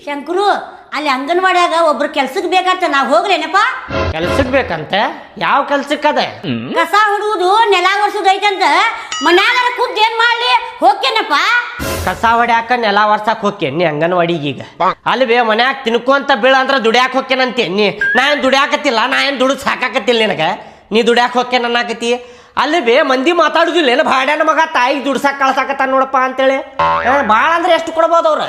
ಶಂಕರು ಅಲ್ಲಿ ಅಂಗನವಾಡಿಯಾಗ ಒಬ್ರು ಕೆಲ್ಸಕ್ಕೆ ಬೇಕಂತ ನಾವ್ ಹೋಗ್ಲೇನಪ್ಪ. ಕೆಲ್ಸಕ್ ಬೇಕಂತ? ಯಾವ ಕೆಲ್ಸಕ್ಕದ? ಕಸ ಹುಡುಗುದು ನೆಲ ಒರ್ಸುದು ಐತಂತ ಮನ್ಯಾಗ ಕೂತ್ ಏನ್ ಮಾಡ್ಲಿ ಹೋಗ್ತೇನಪ್ಪ. ಕಸ ಹೊಡ್ಯಾಕ ನೆಲ ವರ್ಸಕ್ ಹೋಗ್ಯನಿ ಅಂಗನವಾಡಿಗೆ ಈಗ? ಅಲ್ಲಿ ಬೇ ಮನ್ಯಾಗ ತಿನ್ಕೊಂತ ಬೀಳ ಅಂದ್ರ ದುಡ್ಯಾಕ್ ಹೋಗ್ಯನಂತೆ ನೀ. ನಾ ಏನ್ ದುಡ್ಯಾಕತ್ತಿಲ್ಲ, ನಾ ಏನ್ ದುಡ್ದು ಸಾಕಾಕತ್ತಿಲ್ಲ ನಿನಗ. ನೀ ದುಡ್ಯಾಕ್ ಹೋಗ್ಯನ ಅನ್ನಕತಿ. ಅಲ್ಲಿ ಬೇ ಮಂದಿ ಮಾತಾಡುದಿಲ್ಲ ಏನು ಭಾಡ್ಯಾನ ಮಗ ತಾಯಿಗೆ ದುಡ್ಸಾಕ್ ಕಳ್ಸಾಕತ್ತ ನೋಡಪ್ಪ ಅಂತೇಳಿ. ಭಾಳ ಅಂದ್ರೆ ಎಷ್ಟು ಕೊಡ್ಬೋದು ಅವ್ರ?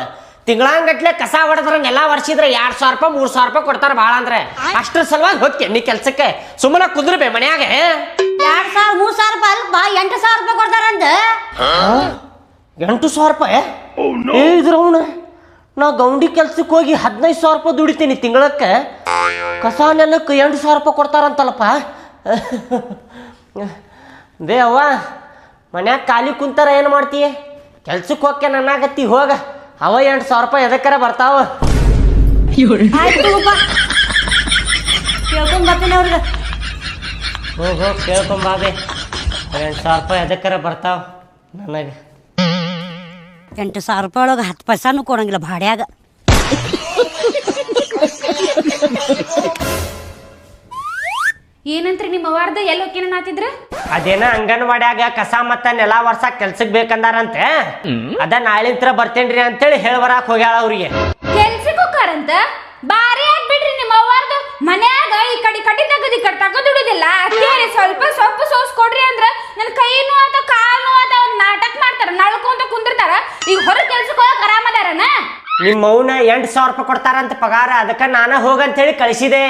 ತಿಂಗಳಂಗಟ್ಲೆ ಕಸ ಹೊಡೆದ್ರ ನೆಲ ವರ್ಷಿದ್ರೆ 2,000 ರೂಪಾಯಿ 3,000 ರೂಪಾಯಿ ಕೊಡ್ತಾರ ಭಾಳ ಅಂದ್ರೆ. ಅಷ್ಟ್ರ ಸಲುವಾಗಿ ಹೋಗ್ಯ ನೀ ಕೆಲ್ಸಕ್ಕೆ. ಸುಮ್ಮನೆ ಕುಂದ್ರಬೇ ಮನ್ಯಾಗ. 2,000 3,000 ರೂಪಾಯಿ ಅಲ್ಪ 8,000 ರೂಪಾಯಿ ಕೊಡ್ತಾರಂತ. 8,000 ರೂಪಾಯಿ? ಇದ್ರ ಅವನ ನಾ ಗೌಂಡಿ ಕೆಲ್ಸಕ್ಕೆ ಹೋಗಿ 15,000 ರೂಪಾಯಿ ದುಡಿತೀನಿ ತಿಂಗಳಕ್ಕೆ. ಕಸ ನೆಲಕ್ಕೆ 8,000 ರೂಪಾಯಿ ಕೊಡ್ತಾರಂತಲ್ಲಪ್ಪ. ಬೇ ಅವ್ವ, ಮನ್ಯಾಗ ಖಾಲಿ ಕುಂತಾರ ಏನು ಮಾಡ್ತೀಯ? ಕೆಲ್ಸಕ್ಕೆ ಹೋಗ್ಯ ನನ್ನಾಗತ್ತಿ ಹೋಗ. ಅವ 8,000 ರೂಪಾಯಿ ಎದಕ್ಕರ ಬರ್ತಾವ. ಕೇಳ್ಕೊಂಡ್ ಬರ್ತೀನಿ ಅವ್ರಿಗೆ. ಹೋಗಿ ಕೇಳ್ಕೊಂಬಾಬೆ. 8,000 ರೂಪಾಯಿ ಎದಕ್ಕರ ಬರ್ತಾವ ನನಗೆ. 8,000 ರೂಪಾಯಿ ಒಳಗೆ 10 ಪೈಸಾನು ಕೊಡಂಗಿಲ್ಲ ಭಾಡ್ಯಾಗ. ಏನಂತ್ರಿ ನಿಮ್ಮ ಅವ್ವಾರ್ದ ಎಲ್ಲಿ ಹೋಗ್ಯನ ಆತಿದ್ರ? ಅದೇನ ಅಂಗನವಾಡ್ಯಾಗ ಕಸ ಮತ್ತ ನೆಲ ವರ್ಸಾಕ್ ಕೆಲ್ಸಕ್ ಬೇಕಂದಾರಂತೆ. ಅದ ನಾಳಿಂತ್ರ ಬರ್ತೇನ್ರಿ ಅಂತೇಳಿ ಹೇಳ್ಬರಾಕ್ ಹೋಗ್ಯಾಳ ಅವ್ರಿಗೆ. ಕೆಲ್ಸಕ್ಕೆ ಹೋಗಾರಂತ? ಬಾರಿ ಆಗ್ಬಿಡ್ರಿ ನಿಮ್ಮ ಅವ್ವಾರ್ದು. ಮನ್ಯಾಗ ಈ ಕಡೆ ತಗದಿ ತಗದುಡುದಿಲ್ಲ. ಅತ್ತೇರಿ ಸ್ವಲ್ಪ ಸೊಪ್ಪು ಸೋಸ್ ಕೊಡ್ರಿ ಅಂದ್ರ ನನ್ ಕೈ ನೋವಾತ ಕಾಲ್ ನೋವಾತ ನಾಟಕ ಮಾಡ್ತಾರ, ನಳ್ಕೊಂತ ಕುಂದಿರ್ತಾರ. ಈಗ ಹೊರ ಕೆಲ್ಸಕ್ಕೆ ಹೋಗಕ್ ಆರಾಮದಾರನ? ನಿಮ್ಮ ಮೌನ 8,000 ರೂಪಾಯಿ ಕೊಡ್ತಾರಂತ ಪಗಾರ. ಅದಕ್ಕ ನಾನ ಹೋಗಂತೇಳಿ ಕಳಿಸಿದೆ.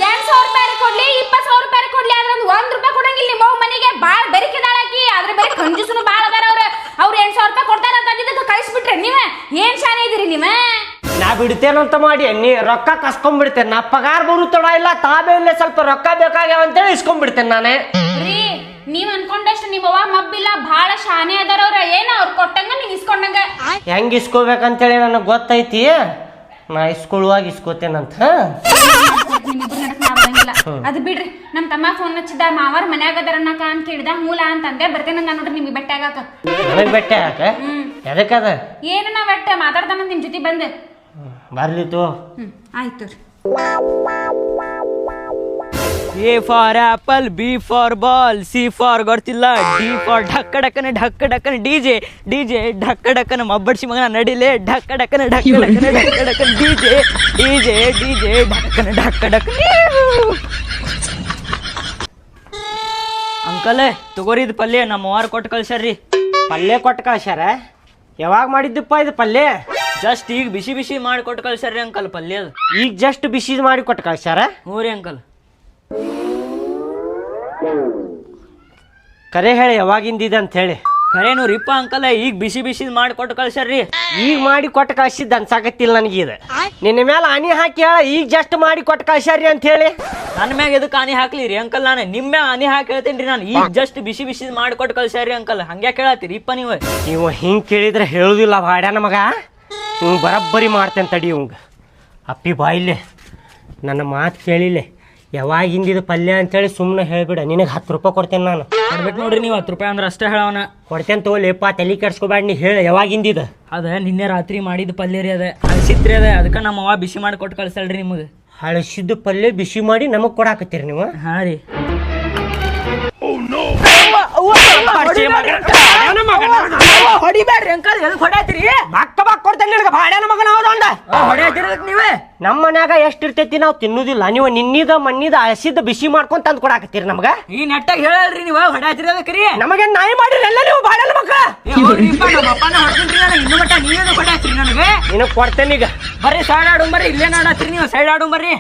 8,000 ರೂಪಾಯಿ ಕೊಡ್ಲಿ 20,000 ರೂಪಾಯಿ ಕೊಡ್ಲಿ ಆದ್ರ ಒಂದ್ ರೂಪಾಯಿ ಕೊಡಂಗಿಲ್ಲ. ನಿಮ್ಮ ಮನೆಗೆ ಬಾಳ್ ಬೆರಿಕಿದಾಳಾಕಿ. ಆದ್ರೆ ಬೇರೆ ಕಂಜೂಸನು ಬಾಳ ಅದಾರ ಅವ್ರು 8,000 ರೂಪಾಯಿ ಕೊಡ್ತಾರ ಅಂತ ಅಂದಿದ್ದಕ್ಕೆ ಕಳಿಸ್ಬಿಟ್ರೆ ನೀವ ಏನ್ ಶಾನೆ ಇದೀರಿ ನೀವ? ನಾ ಬಿಡ್ತೇನಂತ ಮಾಡಿ ನೀ ರೊಕ್ಕ ಕಸ್ಕೊಂಡ್ಬಿಡ್ತೇನೆ. ನಾ ಪಗಾರ ಬರು ತಡ ಇಲ್ಲ, ತಾಬೇಲೆ ಸ್ವಲ್ಪ ರೊಕ್ಕ ಬೇಕಾಗ್ಯಾವ ಅಂತೇಳಿ ಇಸ್ಕೊಂಡ್ಬಿಡ್ತೇನೆ ನಾನೇ. ರೀ ನೀವ್ ಅನ್ಕೊಂಡಷ್ಟು ನಿಮ್ಮವ್ವ ಮಬ್ಬಿಲ್ಲ, ಬಾಳ ಶಾನೆ ಅದಾರ ಅವ್ರ. ಏನ ಅವ್ರು ಕೊಟ್ಟಂಗ ನೀವ್ ಇಸ್ಕೊಂಡಂಗ. ಹೆಂಗ್ ಇಸ್ಕೋಬೇಕಂತೇಳಿ ನನಗೆ ಗೊತ್ತೈತಿ. ನಾ ಇಸ್ಕೊಳ್ಳುವಾಗ ಇಸ್ಕೋತೇನಂತ. ಅದು ಬಿಡ್ರಿ. ನಮ್ ತಮ್ಮ ಫೋನ್ ಹಚ್ಚಿದ, ಮಾವಾರ ಮನ್ಯಾಗ ಅದಾರನ್ನಕ ಅಂತ ಕೇಳಿದ. ಮೂಲ ಅಂತಂದೆ ಬರ್ತೇನಂಗ ನೋಡ್ರಿ ನಿಮ್ಗೆ ಬೆಟ್ಟ ಆಗಾಕ. ನನಗೆ ಬೆಟ್ಟ ಯಾಕ? ಎದಕ್ಕದ? ಏನು ನಾವ್ ಬೆಟ್ಟ ಮಾತಾಡ್ತಾನ ನಿಮ್ ಜೊತೆ ಬಂದ್ ಬರ್ಲಿತ್ತು. ಆಯ್ತು. A for apple, B for ball, C for ಗೊತ್ತಿಲ್ಲ, D for ಢಕ್ಕ ಡಕ್ಕನ DJ ಢಕ್ಕ ಮಬ್ಬಡ್ಸಿ ಮಗನ ನಡಿಲೆ ಢಕ್ಕ ಡಕ್ಕನ DJ ಢಕ್ಕ. ಅಂಕಲ್ ತಗೋರಿ ಇದು ಪಲ್ಯ ನಮ್ಮ ಅವ್ವಾರ ಕೊಟ್ಟು ಕಳ್ಸ್ಯಾರ್ರಿ. ಪಲ್ಯ ಕೊಟ್ಟು ಕಳ್ಸ್ಯಾರ? ಯಾವಾಗ ಮಾಡಿದ್ದಪ್ಪ ಇದು ಪಲ್ಯ? ಜಸ್ಟ್ ಈಗ ಬಿಸಿ ಮಾಡಿ ಕೊಟ್ಟು ಕಳ್ಸ್ಯಾರ್ರಿ ಅಂಕಲ್ ಪಲ್ಯ. ಈಗ ಜಸ್ಟ್ ಬಿಸಿ ಮಾಡಿ ಕೊಟ್ಟು ಕಳ್ಸ್ಯಾರ? ಹ್ಞೂ ರೀ ಅಂಕಲ್. ಕರೆ ಹೇಳಿ ಯಾವಾಗಿಂದಿದೆ ಅಂತ ಹೇಳಿ. ಖರೇನು ರಿಪ್ಪ ಅಂಕಲ್, ಈಗ ಬಿಸಿ ಮಾಡಿ ಕೊಟ್ಟು ಕಳ್ಸ್ಯಾರ್ರಿ. ಈಗ ಮಾಡಿ ಕೊಟ್ಟು ಕಳ್ಸಿದ್ದು ಅನ್ಸಾಕತ್ತಿಲ್ಲ ನನಗೆ ಇದು. ನಿನ್ನ ಮೇಲೆ ಆನಿ ಹಾಕಿ ಹೇಳ ಈಗ ಜಸ್ಟ್ ಮಾಡಿ ಕೊಟ್ಟು ಕಳ್ಸ್ಯಾರಿ ಅಂತ ಹೇಳಿ. ನನ್ನ ಮ್ಯಾಗ ಎದಕ್ಕೆ ಆನಿ ಹಾಕ್ಲಿ ರೀ ಅಂಕಲ್? ನಾನು ನಿಮ್ಮ ಮ್ಯಾಗ ಆನಿ ಹಾಕಿ ಹೇಳ್ತೇನೆ ರೀ. ನಾನು ಈಗ ಜಸ್ಟ್ ಬಿಸಿ ಮಾಡಿ ಕೊಟ್ಟು ಕಳ್ಸ್ಯಾರಿ ಅಂಕಲ್. ಹಂಗ್ಯಾಕೆ ಹೇಳತ್ತೀರಿ ಇಪ್ಪ ನೀವು? ನೀವು ಹಿಂಗೆ ಕೇಳಿದ್ರೆ ಹೇಳುದಿಲ್ಲ ಭಾಡ್ಯಾನ ಮಗ. ಇವ್ ಬರಬ್ಬರಿ ಮಾಡ್ತೇನೆ ತಡಿ. ಇವಂಗ ಅಪ್ಪಿ ಬಾಯಿಲೆ ನನ್ನ ಮಾತು ಕೇಳಿಲೆ. ಯಾವಾಗಿಂದಿದ್ದು ಪಲ್ಯ ಅಂತೇಳಿ ಸುಮ್ಮನೆ ಹೇಳ್ಬಿಡ. ನಿನಗೆ 10 ರೂಪಾಯಿ ಕೊಡ್ತೇನೆ ನಾನು. ಕೊಡ್ಬೇಕು ನೋಡ್ರಿ ನೀವು 10 ರೂಪಾಯಿ ಅಂದ್ರೆ ಅಷ್ಟೇ ಹೇಳವನ. ಕೊಡ್ತೇನೆ ತೋಲೆಪ್ಪ, ತಲೆ ಕೆಡ್ಸ್ಕೊಬೇಡ. ನೀ ಹೇಳ ಯಾವಾಗಿಂದಿದ? ಅದ ನಿನ್ನೆ ರಾತ್ರಿ ಮಾಡಿದ ಪಲ್ಯ ರೀ. ಅದ ಹಸಿತ್ರಿ ಅದ. ಅದಕ್ಕೆ ನಮ್ಮ ಅವ್ವ ಬಿಸಿ ಮಾಡಿ ಕೊಟ್ಟು ಕಳ್ಸಲ್ರಿ ನಿಮಗೆ. ಹಳಸಿದ್ದು ಪಲ್ಯ ಬಿಸಿ ಮಾಡಿ ನಮಗೆ ಕೊಡಾಕತ್ತೀರಿ ನೀವು? ಹಾಂ ರೀ. ಹೊಡಿಬೇಡ್ರಿ ಅಂಕಲ್, ಎದಕ್ಕೆ ಹೊಡ್ಯಾತ್ರಿ? ಬಾಕ್ ಕೊಡ್ತೇನೆ ನಿನಗೆ ಭಾಡ್ಯಾನ ಮಗನ. ಹೌದಂಡ ಹೊಡ್ಯಾತಿರೋದಕ್ಕೆ ನೀವೇ. ನಮ್ಮ ಮನ್ಯಾಗ ಎಷ್ಟು ಇರ್ತೈತಿ ನಾವು ತಿನ್ನುದಿಲ್ಲ. ನೀವು ನಿನ್ನಿದ ಮಣ್ಣಿದ ಹಸಿದ ಬಿಸಿ ಮಾಡ್ಕೊಂಡ್ ತಂದು ಕೊಡಾಕತ್ತೀರಿ ನಮ್ಗ. ಈ ನೆಟ್ಟಾಗ ಹೇಳಲ್ರಿ ನೀವು ಹೊಡ್ಯಾತಿರೋದಕ್ಕೆ ರೀ. ನಮಗೆ ನಾಯಿ ಮಾಡಿರಲ್ಲ ನೀವು ಭಾಡ್ಯಾನ ಮಕ್ಕ. ನಮ್ಮ ಅಪ್ಪನ ಹೊಡ್ತೀನಿ ಇನ್ನು ಮಟ್ಟ ನೀವೇನು ಹೊಡ್ಯಾತ್ರಿ ನನಗೆ? ನಿನಗೆ ಕೊಡ್ತೇನೆ ಈಗ. ಬರ್ರಿ ಸೈಡ್ ಆಡು ಬರ್ರಿ. ಇಲ್ಲೇನು ಆಡತ್ರಿ ನೀವು? ಸೈಡ್ ಆಡು ಬರ್ರಿ.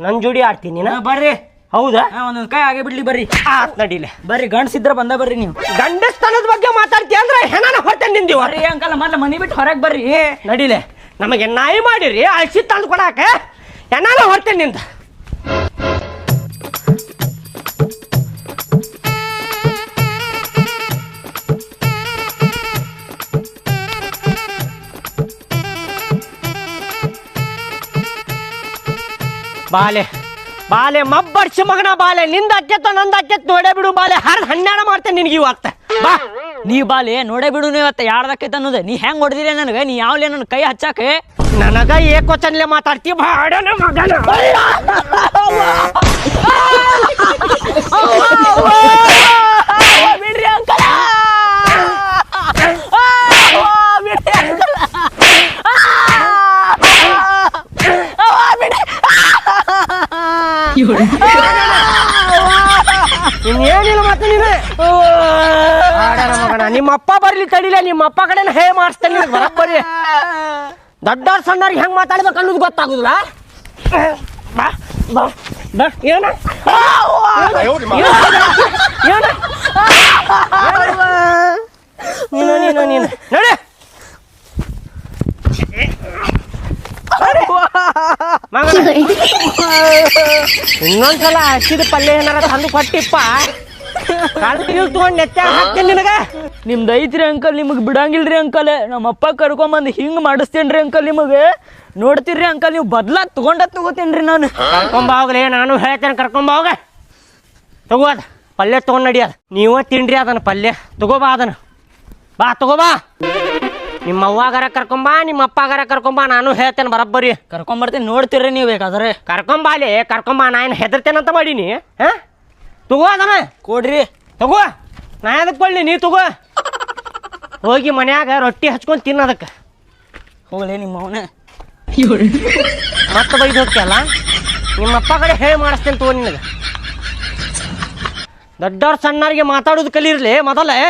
ನನ್ ಜೋಡಿ ಆಡ್ತೀನಿ ನೀನು? ಬರ್ರಿ. ಹೌದಾ? ಒಂದೊಂದು ಕೈ ಆಗೇ ಬಿಡ್ಲಿ ಬರ್ರಿ. ಆತ್ ನಡಿಲೆ. ಬರ್ರಿ ಗಂಡಸಿದ್ರ ಬಂದ ಬರ್ರಿ. ನೀವು ಗಂಡಸ್ತನದ ಬಗ್ಗೆ ಮಾತಾಡ್ತೀಯ ಅಂದ್ರೆ ಹೆಣನ ಹೊರ್ತೇನೆ ನಿಂದಿವ. ಬರ್ರಿ ಅಂಕಲ್, ಮೊದ್ಲು ಮನಿ ಬಿಟ್ಟು ಹೊರಗೆ ಬರ್ರಿ. ನಡಿಲೆ. ನಮಗೆ ನಾಯಿ ಮಾಡಿರಿ ಅಳ್ಸಿ ತಂದು ಕೊಡಾಕ ಹೆಣನ ಹೊರ್ತೇನೆ ನಿಂದ. ಬಾಲೆ ಬಾಲೆ ಮಬ್ಬರ್ಸಿ ಮಗನ ಬಾಲೆ. ನಿಂದ ಅಕ್ಕೆತ್ತೋ ನಂದ ಅಕ್ಕೆತ್ ನೋಡೇ ಬಿಡು ಬಾಲೆ. 12 ಮಾಡ್ತೇನೆ ನಿನಗೆ ಇವತ್ತ. ಬಾ ನೀ ಬಾಲಿ ನೋಡೇ ಬಿಡು ನೀವು ಇವತ್ತು ಯಾರ್ದಕ್ಕೈತೆ ಅನ್ನೋದು. ನೀ ಹೆಂಗ್ ಹೊಡೆದಿಲ್ಲ ನನಗೆ, ನೀ ಯಾವ್ಲೇ ನನ್ನ ಕೈ ಹಚ್ಚಾಕೆ ನನಗ ಏಕೋಚನ್ಲೆ ಮಾತಾಡ್ತಿ ಬಾಡನ ಮಗನ. ಬಿಡ್ರಿ ಅಂಕಲ, ಬಿಡ್ರಿ ಅಂಕಲ, ಇನ್ನೇನಿಲ್ಲ ಮತ್ತೆ ನೀನು ಬಾಡನ ಮಗನ. ನಿಮ್ಮಪ್ಪ ಬರ್ಲಿ ತಡಿಲ, ನಿಮ್ಮಪ್ಪ ಕಡೆನ ಹೇ ಮಾಡಿಸ್ತೇನೆ ನಿನಗೆ ಬರಬ್ಬರಿ. ದೊಡ್ಡವ್ರ ಸಣ್ಣವ್ರಿಗೆ ಹೆಂಗ್ ಮಾತಾಡ್ಬೇಕು ಅನ್ನೋದು ಗೊತ್ತಾಗುದಿಲ್ಲ. ಬಾ ಬಾ ಬಾ ಏನ ನೀನು ನೀನು ನೀನು ನೋಡಿ ಇನ್ನೊಂದ್ಸಲ ಹಸಿದ ಪಲ್ಯ ಏನಾರ ತಂದು ಕೊಟ್ಟಿಪ್ಪ ಕಾಲ್ತಿಲ್ ತಗೊಂಡ್ ನೆತ್ತ ಹಾಕ್ತೇನೆ ನಿನಗ. ನಿಮ್ದು ಐತ್ರಿ ಅಂಕಲ್, ನಿಮಗೆ ಬಿಡಂಗಿಲ್ರಿ ಅಂಕಲ್. ನಮ್ಮಪ್ಪ ಕರ್ಕೊಂಬಂದು ಹಿಂಗೆ ಮಾಡಿಸ್ತೇನ್ರಿ ಅಂಕಲ್. ನಿಮಗೆ ನೋಡ್ತೀರಿ ಅಂಕಲ್, ನೀವು ಬದ್ಲಾ ತಗೋತೇನ್ರಿ ನಾನು. ಕರ್ಕೊಂಬ ಹೋಗ್ರಿ, ನಾನು ಹೇಳ್ತೇನೆ ಕರ್ಕೊಂಬ ಹೋಗ. ತಗೋ ಅದ ಪಲ್ಯ ತಗೊಂಡ್ ನಡಿಯದ. ನೀವ ತಿನ್ರಿ ಅದನ್ನ ಪಲ್ಯ. ತಗೋಬಾ ಅದನ್ನ, ಬಾ ತಗೋಬಾ. ನಿಮ್ಮ ಅವ್ವಾಗಾರ ಕರ್ಕೊಂಬಾ, ನಿಮ್ಮ ಅಪ್ಪಗಾರ ಕರ್ಕೊಂಬಾ, ನಾನು ಹೇಳ್ತೇನೆ ಬರಬ್ಬರಿ. ಕರ್ಕೊಂಬರ್ತೀನಿ, ನೋಡ್ತೀರಿ ನೀವು ಬೇಕಾದ್ರೆ. ಕರ್ಕೊಂಬಾಲಿ ಕರ್ಕೊಂಬಾ. ನಾ ಏನು ಹೆದರ್ತೇನಂತ ಮಾಡೀನಿ? ಹಾ ತಗೋ ಅದನ್ನ ಕೊಡ್ರಿ. ತಗೋ, ನಾ ಅದಕ್ಕೆ ಕೊಡ್ಲಿ, ನೀ ತಗೋ. ಹೋಗಿ ಮನ್ಯಾಗ ರೊಟ್ಟಿ ಹಚ್ಕೊಂಡು ತಿನ್ನೋದಕ್ಕೆ ಹೋಗ್ಲಿ ನಿಮ್ಮ ಅವನೇ ಮತ್ತೆ ಬೈದು ಹೋಗ್ತಿಯಲ್ಲ. ನಿಮ್ಮಪ್ಪ ಕಡೆ ಹೇಳಿ ಮಾಡಿಸ್ತೇನೆ ತಗೋ ನಿನಗೆ. ದೊಡ್ಡವ್ರ ಸಣ್ಣವ್ರಿಗೆ ಮಾತಾಡೋದು ಕಲಿರ್ಲಿ ಮೊದಲೇ.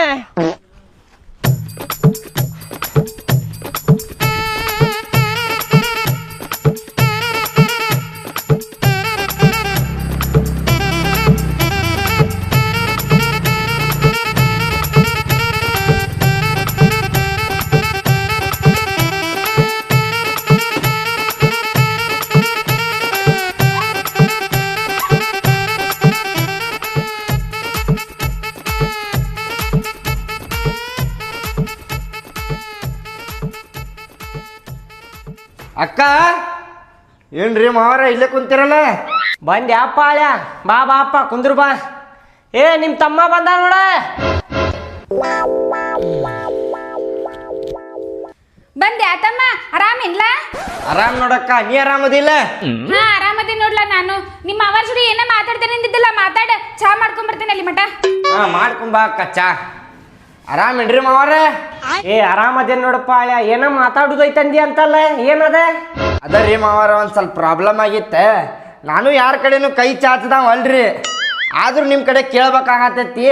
ಅಕ್ಕ ಏನ್ರಿ ಮಾವಾರ ಇಲ್ಲೇ ಕುಂತಿರಲ್ಲ? ಬಂದೆ ಅಪ್ಪ ಅಳ್ಯ. ಬಾ ಬಾ ಅಪ್ಪ ಕುಂದ್ರು ಬಾ. ಏ ನಿಮ್ಮ ತಮ್ಮ ಬಂದ ನೋಡ. ಬಂದೆ ಆತಮ್ಮ, ಆರಾಮಿಲ್ಲ? ಆರಾಮ್ ನೋಡಕ್ಕ, ನೀ ಆರಾಮದಿಲ್ಲ? ಹಾ ಆರಾಮದಿ ನೋಡ್ಲ. ನಾನು ನಿಮ್ಮ ಅವರ ಜೊತೆ ಏನ ಮಾತಾಡ್ತೇನೆ ಅಂದಿದ್ದಲ್ಲ, ಮಾತಾಡ. ಚಾ ಮಾಡ್ಕೊಂಡ್ ಬರ್ತೇನೆ ಅಲ್ಲಿ ಮಠ. ಹಾ ಮಾಡ್ಕೊಂಬಾ ಅಕ್ಕ ಚಾ. ಆರಾಮೇನ್ರಿ ಮಾವಾರ? ಏ ಆರಾಮದೇನ್ ನೋಡಪ್ಪ ಅಳ್ಯ. ಏನೋ ಮಾತಾಡುದೈತಂದಿ ಅಂತಲ್ಲ, ಏನದ? ಅದರಿ ಮಾವಾರ, ಒಂದು ಸ್ವಲ್ಪ ಪ್ರಾಬ್ಲಮ್ ಆಗಿತ್ತ. ನಾನು ಯಾರ ಕಡೆನೂ ಕೈ ಚಾಚದಾವ ಅಲ್ರಿ, ಆದ್ರೂ ನಿಮ್ಮ ಕಡೆ ಕೇಳ್ಬೇಕಾಗತೈತಿ.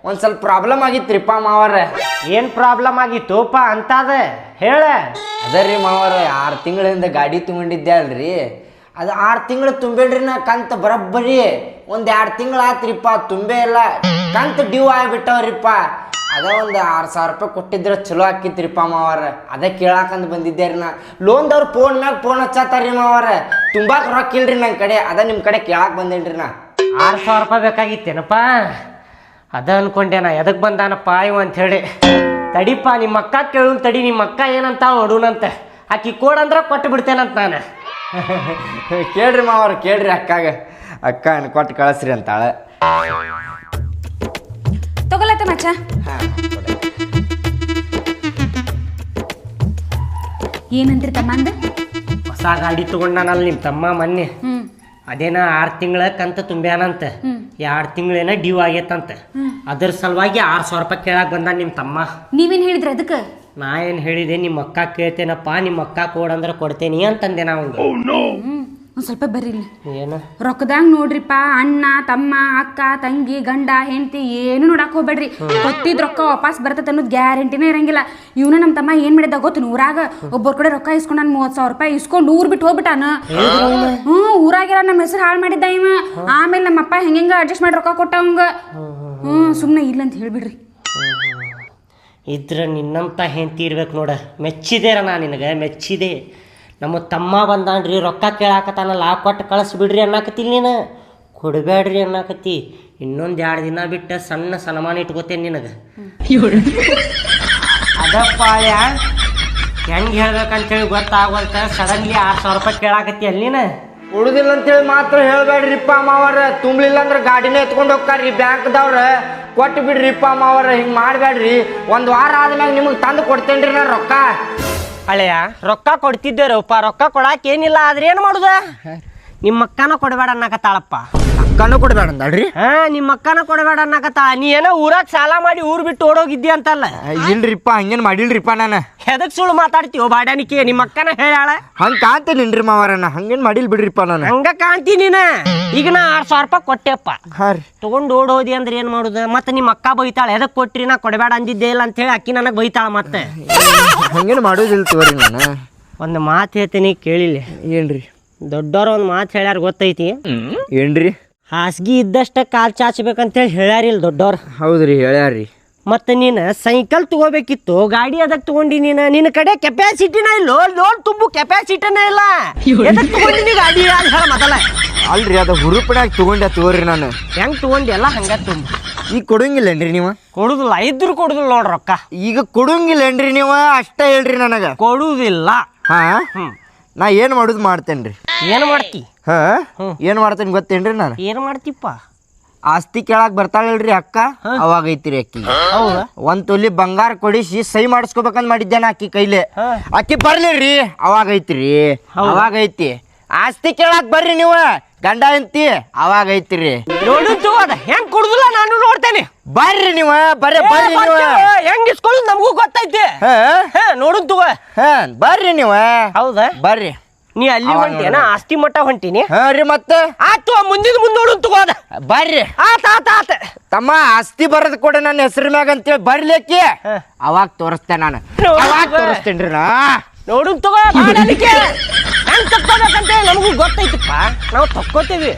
ಒಂದು ಸ್ವಲ್ಪ ಪ್ರಾಬ್ಲಮ್ ಆಗಿತ್ರಿಪ್ಪ ಮಾವಾರ. ಏನ್ ಪ್ರಾಬ್ಲಮ್ ಆಗಿತ್ತುಪ್ಪ ಅಂತದ ಹೇಳ. ಅದರಿ ಮಾವಾರ, 6 ತಿಂಗಳಿಂದ ಗಾಡಿ ತಗೊಂಡಿದ್ದೆ ಅಲ್ರಿ. ಅದು 6 ತಿಂಗಳು ತುಂಬೇಡ್ರಿ ನಾ ಕಂತ ಬರಬ್ಬರಿ. ಒಂದು 2 ತಿಂಗಳು ಆತ್ರಿಪ್ಪ, ತುಂಬೇ ಇಲ್ಲ. ಕಂತ ಡ್ಯೂ ಆಗಿಬಿಟ್ಟವ್ರಿಪ್ಪ. ಅದ ಒಂದು 6,000 ರೂಪಾಯಿ ಕೊಟ್ಟಿದ್ರೆ ಚಲೋ ಆಕಿತ್ರಿಪ್ಪ ಮಾವಾರ. ಅದ ಕೇಳಾಕಂದ್ ಬಂದಿದ್ದೆ ರೀ ನಾ. ಲೋನ್ದವ್ರು ಫೋನ್ ಮ್ಯಾಗ ಫೋನ್ ಹಚ್ಚತ್ತಾರ್ರಿ ಮಾವಾರ. ತುಂಬಾಕ್ ರೊಕ್ಕ ಇಲ್ರಿ ನನ್ನ ಕಡೆ, ಅದ ನಿಮ್ಮ ಕಡೆ ಕೇಳಾಕ್ ಬಂದೇನ್ರಿ ನಾ. 6,000 ರೂಪಾಯಿ ಬೇಕಾಗಿತ್ತೇನಪ್ಪ? ಅದ ಅನ್ಕೊಂಡೆ ನಾ, ಎದಕ್ ಬಂದಾನಪ್ಪ ಇವ ಅಂತ ಹೇಳಿ. ತಡಿಪ್ಪ ನಿಮ್ಮ ಅಕ್ಕ ಕೇಳು ತಡಿ. ನಿಮ್ಮ ಅಕ್ಕ ಏನಂತ ನೋಡೋಣಂತ. ಆಕಿ ಕೋಡಂದ್ರ ಕೊಟ್ಟು ಬಿಡ್ತೇನಂತ ನಾನು. ಕೇಳ್ರಿ ಮಾವಾರ, ಕೇಳ್ರಿ ಅಕ್ಕಾಗ. ಅಕ್ಕ ಕೊಟ್ಟು ಕಳಿಸ್ರಿ ಅಂತಾಳ. ತಗೊಳತ್ತ ಮಚ್ಚ. ಏನಂದ್ರಿ ತಮ್ಮ ಅಂದ? ಹೊಸ ಗಾಡಿ ತಗೊಂಡಾನಲ್ಲ ನಿಮ್ಮ ತಮ್ಮ ಮೊನ್ನೆ. ಅದೇನ 6 ತಿಂಗಳ ಕಂತ ತುಂಬ್ಯಾನಂತ. 2 ತಿಂಗಳೇನ ಡ್ಯೂ ಆಗೇತಂತ. ಅದ್ರ ಸಲುವಾಗಿ 6,000 ರೂಪಾಯಿ ಕೇಳಾಕ್ ಬಂದ ನಿಮ್ಮ ತಮ್ಮ. ನೀವೇನ್ ಹೇಳಿದ್ರಿ ಅದಕ್ಕೆ? ನಾ ಏನ್ ಹೇಳಿದೆ, ನಿಮ್ಮ ಅಕ್ಕ ಕೇಳ್ತೇನಪ್ಪ, ನಿಮ್ಮ ಅಕ್ಕ ಕೊಡಂದ್ರ ಕೊಡ್ತೇನಿ ಅಂತಂದೆ ನಾವು. ಒಂದ್ ಸ್ವಲ್ಪ ಬರ್ರಿ ಇಲ್ಲಿ. ಏನು ರೊಕ್ಕದಾಗ ನೋಡ್ರಿಪ್ಪ, ಅಣ್ಣ ತಮ್ಮ ಅಕ್ಕ ತಂಗಿ ಗಂಡ ಹೆಂಡತಿ ಏನು ನೋಡಕ್ ಹೋಗ್ಬೇಡ್ರಿ. ಕೊಟ್ಟಿದ್ ರೊಕ್ಕ ವಾಪಸ್ ಬರ್ತೈತೆ ಅನ್ನೋದು ಗ್ಯಾರಂಟಿನೇ ಇರಂಗಿಲ್ಲ. ಇವನ ನಮ್ಮ ತಮ್ಮ ಏನ್ ಮಾಡಿದ ಗೊತ್ತು? ಊರಾಗ ಒಬ್ಬರ ಕಡೆ ರೊಕ್ಕ ಇಸ್ಕೊಂಡ್ 30,000 ರೂಪಾಯಿ ಇಸ್ಕೊಂಡು ಊರ್ ಬಿಟ್ಟು ಹೋಗ್ಬಿಟ್ಟಾನ. ಊರಾಗಿರ ನಮ್ಮ ಹೆಸರು ಹಾಳು ಮಾಡಿದ್ದ ಇವ. ಆಮೇಲೆ ನಮ್ಮಪ್ಪ ಹೆಂಗ ಅಡ್ಜಸ್ಟ್ ಮಾಡಿ ರೊಕ್ಕ ಕೊಟ್ಟ ಅವಂಗ. ಸುಮ್ನೆ ಇಲ್ಲ ಅಂತ ಹೇಳ್ಬಿಡ್ರಿ. ಇದ್ರ ನಿನ್ನಂತ ಹೆಂಡತಿ ಇರ್ಬೇಕು ನೋಡ. ಮೆಚ್ಚಿದೇರ ನಾ ನಿನಗೆ, ಮೆಚ್ಚಿದೆ. ನಮ್ಮ ತಮ್ಮ ಬಂದಾನ್ರಿ, ರೊಕ್ಕ ಕೇಳಾಕತ್ತಾನಲ್ಲ, ಕೊಟ್ಟು ಕಳಿಸ್ಬಿಡ್ರಿ ಅನ್ನಕತ್ತಿಲ್ಲ ನೀನು. ಕೊಡಬೇಡ್ರಿ ಅನ್ನಕತ್ತಿ. ಇನ್ನೊಂದು 2 ದಿನ ಬಿಟ್ಟು ಸಣ್ಣ ಸನ್ಮಾನ ಇಟ್ಕೋತೇನೆ ನಿನಗೆ. ಅದಪ್ಪ ಹೆಂಗೆ ಹೇಳ್ಬೇಕಂತೇಳಿ ಗೊತ್ತಾಗೋಲ್ತ. ಸಡನ್ಲಿ 6,000 ರೂಪಾಯಿ ಕೇಳಾಕತ್ತಿ ಅಲ್ಲಿ ನೀನು. ಉಳುದಿಲ್ಲ ಅಂತೇಳಿ ಮಾತ್ರ ಹೇಳ್ಬೇಡ್ರಿಪ್ಪ ಮಾವರ. ತುಂಬಲಿಲ್ಲ ಅಂದ್ರೆ ಗಾಡಿನೇ ಎತ್ಕೊಂಡು ಹೋಗ್ತಾರ್ರಿ ಬ್ಯಾಂಕ್ದವ್ರ. ಕೊಟ್ಟು ಬಿಡ್ರಿಪ್ಪ ಮಾವರ, ಹಿಂಗ್ ಮಾಡ್ಬೇಡ್ರಿ. ಒಂದ್ ವಾರ ಆದ್ಮ್ಯಾಗ ನಿಮಗ್ ತಂದು ಕೊಡ್ತೇನ್ರಿ ನಾ ರೊಕ್ಕ. ಅಳೆಯ ರೊಕ್ಕ ಕೊಡ್ತಿದ್ದೇರಪ್ಪ, ರೊಕ್ಕ ಕೊಡಾಕ ಏನಿಲ್ಲ, ಆದ್ರೆ ಏನ್ ಮಾಡುದ? ನಿಮ್ಮ ಅಕ್ಕನ ಕೊಡಬೇಡ ಅನ್ನಕತ್ತಾಳಪ್ಪ. ಅಕ್ಕನೂ ಕೊಡ್ಬೇಡ ಅಂದಳ್ರಿ. ಹಾ, ನಿಮ್ಮ ಅಕ್ಕನ ಕೊಡಬೇಡ ಅನ್ನಕತ್ತಾಳ. ನೀ ಏನೋ ಊರಾಗ ಸಾಲ ಮಾಡಿ ಊರ್ ಬಿಟ್ಟು ಓಡೋಗಿದ್ದಿ ಅಂತಲ್ಲ. ಇಲ್ರಿಪ್ಪ, ಹಂಗೇನ್ ಮಾಡಿಲ್ರಿಪ್ಪ ನಾನು. ಎದಕ್ ಸುಳ್ಳು ಮಾತಾಡ್ತೀವೋ ಬಾಡ್ಯಾನಿಕೆ? ನಿಮ್ಮ ಅಕ್ಕನ ಹೇಳ್ಯಾಳ. ಹಂಗ ಕಾಣ್ತೇನಿನ್ರಿ ಮಾವರನ್ನ, ಹಂಗೇನ್ ಮಾಡಿಲ್ ಬಿಡ್ರಿಪ್ಪ ನಾನು. ಹಂಗ ಕಾಣ್ತಿ ನೀನ. ಈಗ ನಾ 6,000 ರೂಪಾಯಿ ಕೊಟ್ಟೆಪ್ಪ, ಹಾ ರೀ. ತಗೊಂಡ್ ಓಡೋದಿ ಅಂದ್ರೆ ಏನ್ ಮಾಡುದ? ಮತ್ತೆ ನಿಮ್ಮ ಅಕ್ಕ ಬೈತಾಳ, ಎದಕ್ ಕೊಟ್ರಿ ನಾ ಕೊಡಬೇಡ ಅಂದಿದ್ದೆ ಇಲ್ಲ ಅಂತ ಹೇಳಿ ಅಕ್ಕಿ ನನಗ್ ಬೈತಾಳ. ಮತ್ತೆ ಹಂಗೇನ್ ಮಾಡೋದಿಲ್ಲ ತಗೋರಿ ನಾನು. ಒಂದು ಮಾತು ಹೇಳ್ತೀನಿ ಕೇಳಿಲ್ಲ. ಏನ್ರಿ? ದೊಡ್ಡವ್ರ ಒಂದು ಮಾತು ಹೇಳ್ಯಾರ ಗೊತ್ತೈತಿ? ಏನ್ರಿ? ಹಾಸಿಗೆ ಇದ್ದಷ್ಟ ಕಾಲ್ ಚಾಚಬೇಕಂತೇಳಿ ಹೇಳ್ಯಾರಿಲ್ಲ ದೊಡ್ಡವ್ರ. ಹೌದ್ರಿ, ಹೇಳ್ಯಾರಿ. ಮತ್ತೆ ನೀನು ಸೈಕಲ್ ತಗೋಬೇಕಿತ್ತು, ಗಾಡಿ ಅದಕ್ಕೆ ತಗೊಂಡಿ. ನಿನ್ನ ಕಡೆ ಕೆಪಾಸಿಟಿನ ಇಲ್ಲೋ, ಲೋನ್ ತುಂಬು ಕೆಪಾಸಿಟಿನೇ ಇಲ್ಲ. ಎದಕ್ ತಗೊಂಡಿನಿ ಗಾಡಿ ಅಂತ ಹೇಳ ಮೊದಲ. ಅಲ್ರಿ, ಅದು ಹುರುಪಣಾಗ ತಗೋರಿ ನಾನು. ಹೆಂಗ್ ತಗೊಂಡಿ ಎಲ್ಲ ಹಂಗ ತುಂಬ. ಈಗ ಕೊಡಂಗಿಲ್ಲೇನ್ರಿ ನೀವು? ಕೊಡುದಿಲ್ಲ, ಇದ್ರು ಕೊಡುದಿಲ್ಲ ನೋಡ್ರಿ ರೊಕ್ಕ. ಈಗ ಕೊಡಂಗಿಲ್ಲೇನ್ರಿ ನೀವು? ಅಷ್ಟ ಹೇಳ್ರಿ ನನಗ. ಕೊಡುದಿಲ್ಲ. ಹಾ, ನಾ ಏನ್ ಮಾಡುದು ಮಾಡ್ತೇನ್ರಿ. ಏನ್ ಮಾಡ್ತಿ? ಹಾ, ಏನ್ ಮಾಡ್ತೇನೆ ಗೊತ್ತೇನ್ರಿ ನಾನು? ಏನ್ ಮಾಡ್ತಿಪ್ಪ? ಆಸ್ತಿ ಕೇಳಾಕ್ ಬರ್ತಾಳಲ್ರಿ ಅಕ್ಕ, ಅವಾಗ ಐತಿರಿ ಅಕ್ಕಿ. ಹೌದಾ? 1 ತೊಲಿ ಬಂಗಾರ ಕೊಡಿಸಿ ಸೈ ಮಾಡಿಸ್ಕೋಬೇಕಂತ ಮಾಡಿದ್ದೇನ ಅಕ್ಕಿ ಕೈಲಿ. ಅಕ್ಕಿ ಬರ್ಲಿರಿ, ಅವಾಗ ಐತ್ರಿ. ಅವಾಗ ಐತಿ. ಆಸ್ತಿ ಕೇಳಾಕ್ ಬರ್ರಿ ನೀವು, ಗಂಡ ಅಂತಿ, ಅವಾಗ ಐತಿರಿ. ನೋಡು ತಗೋದ ಹೆಂಗ್ ಕೊಡುದಿಲ್ಲ ನಾನು ನೋಡ್ತೇನೆ. ಬರ್ರಿ ನೀವು, ಬರ್ರಿ ನೀವು. ಹೆಂಗ್ ಇಸ್ಕೊಳ್ಳೋದು ನಮಗೂ ಗೊತ್ತೈತಿ. ನೋಡು ತಗೋ. ಬರ್ರಿ ನೀವು. ಹೌದಾ? ಬರ್ರಿ. ನೀ ಅಲ್ಲಿ ಹೊಂಟೇನ? ಆಸ್ತಿ ಮಟ್ಟ ಹೊಂಟೀನಿ. ಹಾ ರೀ, ಮತ್ತೆ ಆತು, ಮುಂದಿನ ಮುಂದೆ ನೋಡು ತಗೋದ. ಬರ್ರಿ. ಆತ ತಮ್ಮ, ಆಸ್ತಿ ಬರೋದ್ ಕೂಡ ನನ್ನ ಹೆಸರು ಮ್ಯಾಗ ಅಂತೇಳಿ ಬರ್ಲಿಕ್ಕೆ ಅವಾಗ ತೋರಿಸ್ತೇನೆ ನಾನು. ಅವಾಗ ತೋರಿಸ್ತೇನ್ರಿ ನಾ. ನೋಡು ತಗೋ. ಮಾಡಲಿಕ್ಕೆ ಹೆಂಗ್ ತಕ್ಕೋಬೇಕಂತ ನಮಗೂ ಗೊತ್ತೈತಿಪ್ಪ, ನಾವು ತಕ್ಕೋತೀವಿ.